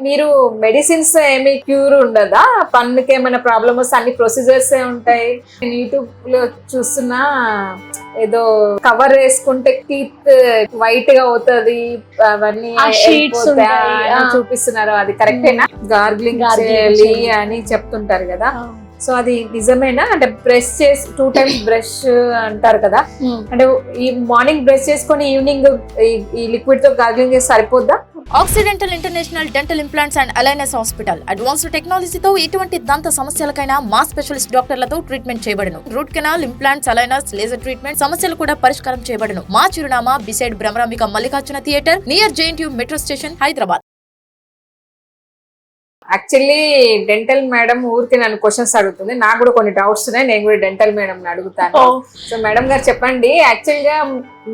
మీరు మెడిసిన్స్ ఏమి క్యూర్ ఉండదా? పన్నుకి ఏమైనా ప్రాబ్లమ్ వస్తే అన్ని ప్రొసీజర్స్ ఉంటాయి. నేను యూట్యూబ్ లో చూస్తున్నా ఏదో కవర్ వేసుకుంటే టీత్ వైట్ గా అవుతుంది అవన్నీ చూపిస్తున్నారు. అది కరెక్టేనా? గార్గ్లింగ్ చేయాలి అని చెప్తుంటారు కదా, సో అది నిజమేనా? అంటే బ్రష్ చేసి 2 times బ్రష్ అంటారు కదా, అంటే ఈ మార్నింగ్ బ్రష్ చేసుకొని ఈవినింగ్ ఈ లిక్విడ్ తో గార్గ్లింగ్ చేసి సరిపోద్దా? Occidental international dental implants and aligners hospital advanced టెక్నాలజీతో ఎటువంటి దంత సమస్యలకైనా మా స్పెషలిస్ట్ డాక్టర్లతో ట్రీట్మెంట్ చేయబడును. Root canal, implants, aligners, laser treatment సమస్యలు కూడా పరిష్కారం చేయబడును. మా చిరునామా beside Bhramarambika Mallikarjuna theatre near JNTU metro station, Hyderabad. Actually dental madam ఊరికి నన్ను క్వశ్చన్స్ అడుగుతుంది, నాకు కూడా కొన్ని డౌట్స్ ఉన్నాయి, నేను కూడా డెంటల్ మేడం అడుగుతాను. సో మేడం గారు చెప్పండి, యాక్చువల్ గా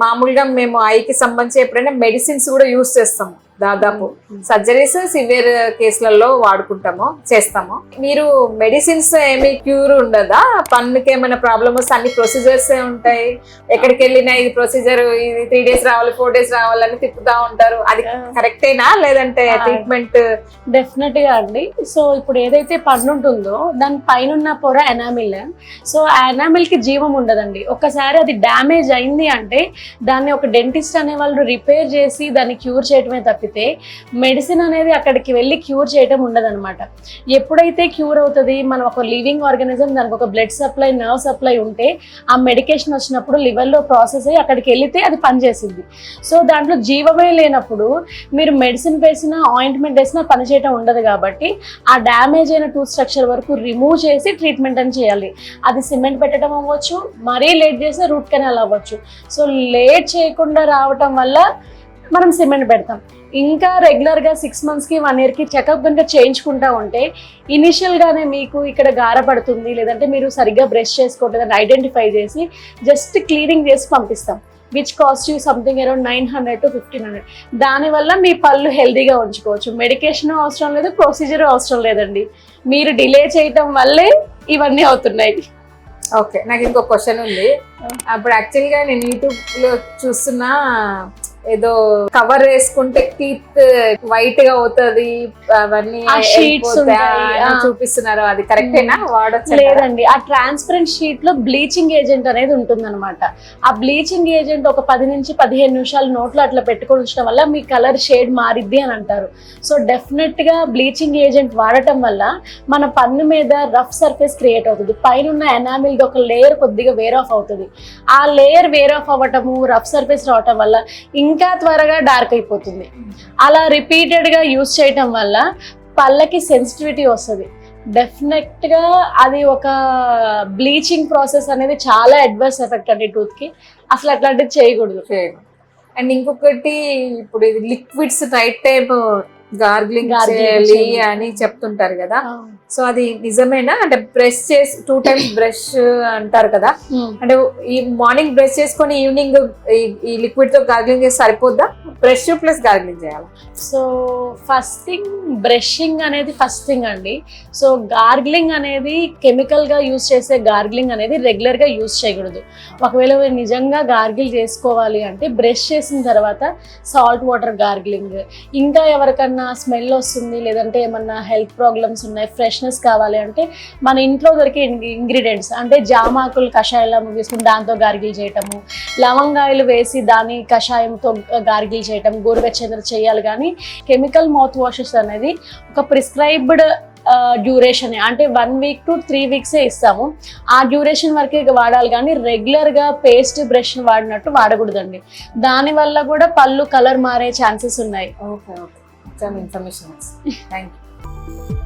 మామూలుగా మేము ఐకి సంబంధించి ఎప్పుడైనా మెడిసిన్స్ కూడా యూజ్ చేస్తాము, దాదాపు సర్జరీస్ సివియర్ కేసులలో వాడుకుంటాము, చేస్తాము. మీరు మెడిసిన్స్ ఏమి క్యూర్ ఉండదా? పన్నుకి ఏమైనా ప్రాబ్లమ్ వస్తే అన్ని ప్రొసీజర్స్ ఉంటాయి, ఎక్కడికి వెళ్ళినా ఇది ప్రొసీజర్, ఇది 3 days రావాలి 4 days రావాలని తిప్పుతా ఉంటారు, అది కరెక్టేనా లేదంటే ట్రీట్మెంట్? డెఫినెట్ గా అండి. సో ఇప్పుడు ఏదైతే పన్ను ఉంటుందో దాని పైన పొర ఎనామిల్, సో ఆ ఎనామిల్ కి జీవం ఉండదండి. ఒక్కసారి అది డ్యామేజ్ అయింది అంటే దాన్ని ఒక డెంటిస్ట్ అనే వాళ్ళు రిపేర్ చేసి దాన్ని క్యూర్ చేయడమే తప్పితే మెడిసిన్ అనేది అక్కడికి వెళ్ళి క్యూర్ చేయడం ఉండదన్నమాట. ఎప్పుడైతే క్యూర్ అవుతుంది, మనం ఒక లివింగ్ ఆర్గానిజం, దానికి ఒక బ్లడ్ సప్లై, నర్వ్ సప్లై ఉంటే ఆ మెడికేషన్ వచ్చినప్పుడు లివర్లో ప్రాసెస్ అయ్యి అక్కడికి వెళితే అది పనిచేసింది. సో దాంట్లో జీవమే లేనప్పుడు మీరు మెడిసిన్ వేసినా ఆయింట్మెంట్ వేసినా పనిచేయటం ఉండదు. కాబట్టి ఆ డ్యామేజ్ అయిన టూత్ స్ట్రక్చర్ వరకు రిమూవ్ చేసి ట్రీట్మెంట్ అని చేయాలి. అది సిమెంట్ పెట్టడం అవ్వచ్చు, మరీ లేట్ చేస్తే రూట్ కెనాల్ అవ్వచ్చు. సో లేట్ చేయకుండా రావటం వల్ల మనం సిమెంట్ పెడతాం. ఇంకా రెగ్యులర్గా 6 monthsకి 1 yearకి చెకప్ కనుక చేయించుకుంటా ఉంటే ఇనిషియల్గానే మీకు ఇక్కడ గారపడుతుంది, లేదంటే మీరు సరిగ్గా బ్రష్ చేసుకోవట్లేదని ఐడెంటిఫై చేసి జస్ట్ క్లీనింగ్ చేసి పంపిస్తాం, which cost you something around 900 to 1500. దానివల్ల మీ పళ్ళు హెల్తీగా ఉంచుకోవచ్చు. మెడికేషన్ అవసరం లేదు, ప్రొసీజర్ అవసరం లేదండి. మీరు డిలే చేయటం వల్లే ఇవన్నీ అవుతున్నాయి. ఓకే, నాకు ఇంకో క్వశ్చన్ ఉంది. అప్పుడు యాక్చువల్గా నేను యూట్యూబ్ లో చూస్తున్నా ఏదో కవర్ వేసుకుంటే టీత్ వైట్ గా అవుతుంది అవన్నీ చూపిస్తున్నారు, అది కరెక్టేనా? వాడొచ్చు? లేదండి, ఆ ట్రాన్స్పరెంట్ షీట్ లో బ్లీచింగ్ ఏజెంట్ అనేది ఉంటుంది అనమాట. ఆ బ్లీచింగ్ ఏజెంట్ ఒక 10 నుంచి 15 నిమిషాలు నోట్లో అట్లా పెట్టుకొని ఉంచడం వల్ల మీ కలర్ షేడ్ మారిద్ది అని అంటారు. సో డెఫినెట్ గా బ్లీచింగ్ ఏజెంట్ వాడటం వల్ల మన పన్ను మీద రఫ్ సర్ఫేస్ క్రియేట్ అవుతుంది. పైన ఉన్న ఎనామిల్ ఒక లేయర్ కొద్దిగా వేర్ ఆఫ్ అవుతుంది. ఆ లేయర్ వేర్ ఆఫ్ అవ్వటము, రఫ్ సర్ఫేస్ రావటం వల్ల ఇంకా త్వరగా డార్క్ అయిపోతుంది. అలా రిపీటెడ్గా యూజ్ చేయటం వల్ల పళ్ళకి సెన్సిటివిటీ వస్తుంది. డెఫినెట్గా అది ఒక బ్లీచింగ్ ప్రాసెస్ అనేది చాలా అడ్వర్స్ ఎఫెక్ట్ అండి టూత్కి. అసలు అట్లాంటివి చేయకూడదు. అండ్ ఇంకొకటి, ఇప్పుడు ఇది లిక్విడ్స్ రైట్ టైప్ గార్గ్లింగ్ చేయాలి అని చెప్తుంటారు కదా, సో అది నిజమేనా? అంటే బ్రష్ చేసి 2 times బ్రష్ అంటారు కదా, అంటే ఈ మార్నింగ్ బ్రష్ చేసుకొని ఈవినింగ్ ఈ లిక్విడ్ తో గార్గ్లింగ్ చేసి సరిపోద్దా? బ్రష్ ప్లస్ గార్గ్లింగ్ చేయాలి. సో ఫస్ట్ థింగ్ బ్రషింగ్ అనేది ఫస్ట్ థింగ్ అండి. సో గార్గ్లింగ్ అనేది కెమికల్ గా యూజ్ చేసే గార్గ్లింగ్ అనేది రెగ్యులర్ గా యూజ్ చేయకూడదు. ఒకవేళ నిజంగా గార్గిల్ చేసుకోవాలి అంటే బ్రష్ చేసిన తర్వాత సాల్ట్ వాటర్ గార్గ్లింగ్. ఇంకా ఎవరికన్నా స్మెల్ వస్తుంది, లేదంటే ఏమన్నా హెల్త్ ప్రాబ్లమ్స్ ఉన్నాయి, ఫ్రెష్నెస్ కావాలి అంటే మన ఇంట్లో దొరికే ఇంగ్రీడియంట్స్ అంటే జామాకులు కషాయం వేసుకుని దాంతో గార్గిల్ చేయటము, లవంగాయలు వేసి దాని కషాయంతో గార్గిల్ చేయటం, గోరువెచ్చని చేయాలి. కానీ కెమికల్ మౌత్ వాషెస్ అనేది ఒక ప్రిస్క్రైబ్డ్ డ్యూరేషన్, అంటే 1 week to 3 weeks ఇస్తాము. ఆ డ్యూరేషన్ వరకే వాడాలి, కానీ రెగ్యులర్గా పేస్ట్ బ్రష్ వాడినట్టు వాడకూడదండి. దానివల్ల కూడా పళ్ళు కలర్ మారే ఛాన్సెస్ ఉన్నాయి. Okay, some information. Thank you.